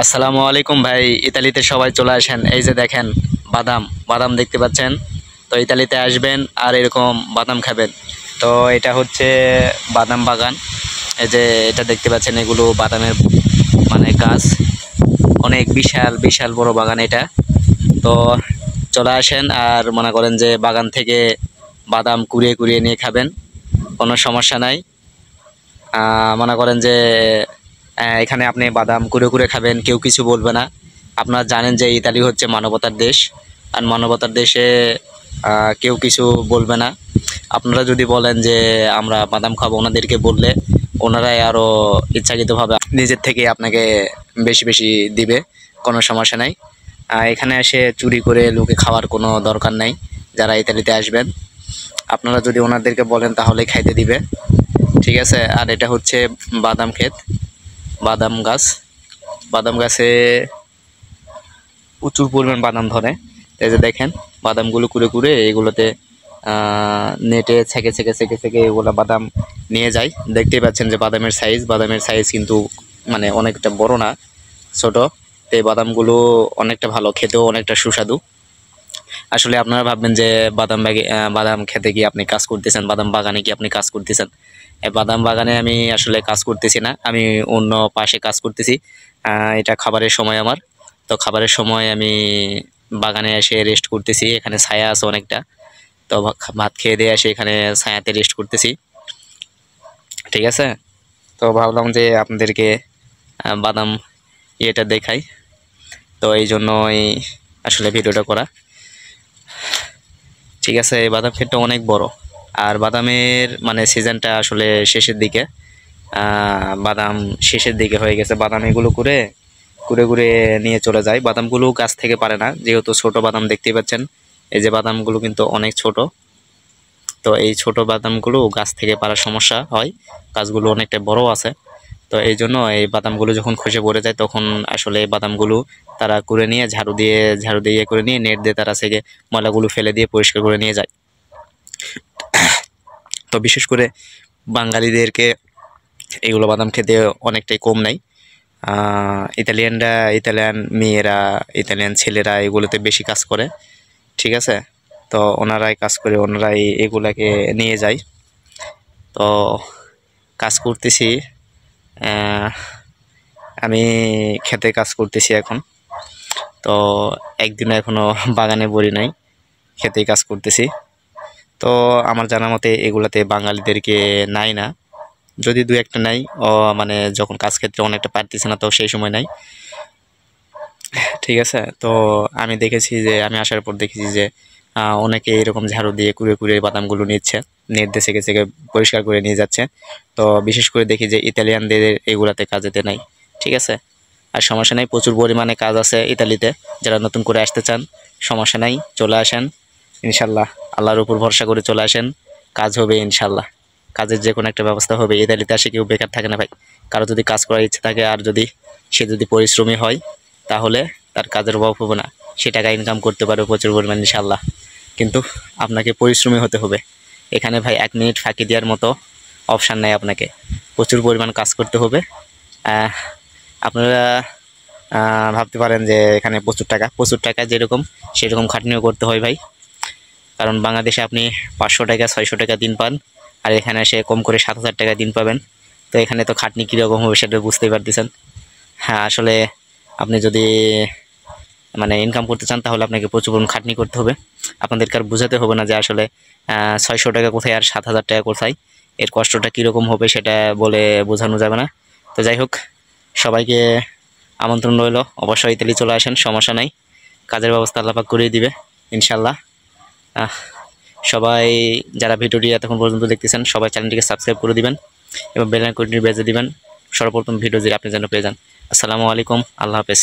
আসসালামু আলাইকুম ভাই। ইতালিতে সবাই চলে আসেন। এই যে দেখেন বাদাম বাদাম দেখতে পাচ্ছেন। তো ইতালিতে আসবেন আর এরকম বাদাম খাবেন। তো এটা হচ্ছে বাদাম বাগান। এই যে এটা দেখতে পাচ্ছেন, এগুলো বাদামের মানে গাছ। অনেক বিশাল বিশাল বড় বাগান এটা। তো চলে আসেন আর মনে করেন যে বাগান থেকে বাদাম কুড়িয়ে কুড়িয়ে নিয়ে খাবেন, কোনো সমস্যা নাই। মনে করেন যে এখানে আপনি বাদাম কুড়ে কুড়ে খাবেন, কেউ কিছু বলবে না। আপনারা জানেন যে ইতালি হচ্ছে মানবতার দেশ, আর মানবতার দেশে কেউ কিছু বলবে না। আপনারা যদি বলেন যে আমরা বাদাম খাবো, ওনাদেরকে বললে ওনারাই আরও ইচ্ছাকৃতভাবে নিজের থেকে আপনাকে বেশি বেশি দিবে, কোনো সমস্যা নাই। এখানে এসে চুরি করে লোকে খাওয়ার কোনো দরকার নাই। যারা ইতালিতে আসবেন আপনারা যদি ওনাদেরকে বলেন তাহলে খাইতে দিবে, ঠিক আছে। আর এটা হচ্ছে বাদাম ক্ষেত, বাদাম গাছ। বাদাম গাছে প্রচুর পরিমাণ বাদাম ধরে। এই যে দেখেন বাদামগুলো কুড়ে কুড়ে এগুলোতে নেটে ছেঁকে ছেঁকে ছেঁকে ছেঁকে এগুলো বাদাম নিয়ে যায়। দেখতেই পাচ্ছেন যে বাদামের সাইজ কিন্তু মানে অনেকটা বড় না, ছোট। তো এই বাদামগুলো অনেকটা ভালো, খেতেও অনেকটা সুস্বাদু। আসলে আপনারা ভাববেন যে বাদাম খেতে কি আপনি কাজ করতেছেন, বাদাম বাগানে কি আপনি কাজ করতেছেন। এই বাদাম বাগানে আমি আসলে কাজ করতেছি না, আমি অন্য পাশে কাজ করতেছি। এটা খাবারের সময় আমার। তো খাবারের সময় আমি বাগানে এসে রেস্ট করতেছি। এখানে ছায়া আছে অনেকটা। তো ভাত খেয়ে দিয়ে এসে এখানে ছায়াতে রেস্ট করতেছি, ঠিক আছে। তো ভাবলাম যে আপনাদেরকে বাদাম ইয়েটা দেখাই। তো এই জন্যই আসলে ভিডিওটা করা, ঠিক আছে। এই বাদাম ক্ষেতটা অনেক বড়। আর বাদামের মানে সিজনটা আসলে শেষের দিকে, বাদাম শেষের দিকে হয়ে গেছে। বাদাম এগুলো করে কুড়ে কুড়ে নিয়ে চলে যায়। বাদামগুলো গাছ থেকে পারে না, যেহেতু ছোট বাদাম দেখতেই পাচ্ছেন। এই যে বাদামগুলো কিন্তু অনেক ছোট। তো এই ছোট বাদামগুলো গাছ থেকে পারার সমস্যা হয়, গাছগুলো অনেকটা বড় আছে। তো এই জন্য এই বাদামগুলো যখন খসে পড়ে যায় তখন আসলে এই বাদামগুলো তারা কুড়ে নিয়ে ঝাড়ু দিয়ে করে নিয়ে নেট দিয়ে তারা থেকে ময়লাগুলো ফেলে দিয়ে পরিষ্কার করে নিয়ে যায়। তো বিশেষ করে বাঙালিদেরকে এগুলো বাদাম খেতে অনেকটাই কম নেয়। ইতালিয়ান মেয়েরা, ইতালিয়ান ছেলেরা এগুলোতে বেশি কাজ করে, ঠিক আছে। তো ওনারাই কাজ করে, ওনারাই এগুলাকে নিয়ে যায়। তো কাজ করতেছি, আমি খেতে কাজ করতেছি এখন। তো একদিনও এখনো বাগানে বড়ি নাই, খেতেই কাজ করতেছি। তো আমার জানা মতে এগুলাতে বাঙালিদেরকে নাই না, যদি দু একটা নাই মানে যখন কাজ ক্ষেত্রে অনেকটা পারতেছে না তো সেই সময় নাই, ঠিক আছে। তো আমি দেখেছি যে আমি আসার পর দেখেছি যে অনেকে এরকম ঝাড়ু দিয়ে কুড়ে কুড়ে বাদামগুলো নিচ্ছে, নেট দিয়ে ছেঁকে ছেঁকে পরিষ্কার করে নিয়ে যাচ্ছে। তো বিশেষ করে দেখি যে ইতালিয়ানদের এগুলাতে কাজেতে নাই, ঠিক আছে। আর সমস্যা নাই, প্রচুর পরিমাণে কাজ আছে ইতালিতে। যারা নতুন করে আসতে চান সমস্যা নাই, চলে আসেন ইনশাল্লাহ। আল্লাহর উপর ভরসা করে চলে আসেন, কাজ হবে ইনশাল্লাহ। কাজের যে কোনো একটা ব্যবস্থা হবে। ইতালিতে আসে কেউ বেকার থাকে না ভাই। কারো যদি কাজ করার ইচ্ছে থাকে আর সে যদি পরিশ্রমী হয় তাহলে তার কাজের অভাব হবে না, সে টাকা ইনকাম করতে পারবে প্রচুর পরিমাণ ইনশাল্লাহ। কিন্তু আপনাকে পরিশ্রমী হতে হবে। এখানে ভাই 1 মিনিট ফাঁকি দেওয়ার মতো অপশান নেই, আপনাকে প্রচুর পরিমাণ কাজ করতে হবে। আপনারা ভাবতে পারেন যে এখানে প্রচুর টাকা যেরকম সেরকম খাটনিও করতে হয় ভাই। কারণ বাংলাদেশে আপনি 500 টাকা 600 টাকা দিন পান, আর এখানে এসে কম করে 7,000 টাকা দিন পাবেন। তো এখানে তো খাটনি কীরকম হবে সেটা বুঝতেই পারতেছেন। হ্যাঁ, আসলে আপনি যদি মানে ইনকাম করতে চান তাহলে আপনাকে প্রচুর পরিমাণ খাটনি করতে হবে। আপনাদেরকে আর বোঝাতে হবে না যে আসলে 600 টাকা কোথায় আর 7,000 টাকা কোথায়, এর কষ্টটা কীরকম হবে সেটা বলে বোঝানো যাবে না। তো যাই হোক, সবাইকে আমন্ত্রণ রইল, অবশ্যই ইতালি চলে আসেন, সমস্যা নাই। কাজের ব্যবস্থা আল্লাহ পাক করিয়ে দিবে ইনশাল্লাহ। সবাই যারা ভিডিওটি এতক্ষণ পর্যন্ত দেখতেছেন সবাই চ্যানেলটিকে সাবস্ক্রাইব করে দিবেন এবং বেল আইকনটি বেজে দিবেন, সর্বপ্রথম ভিডিও যে আপনি যেন পেয়ে যান। আসসালামু আলাইকুম, আল্লাহ হাফেজ।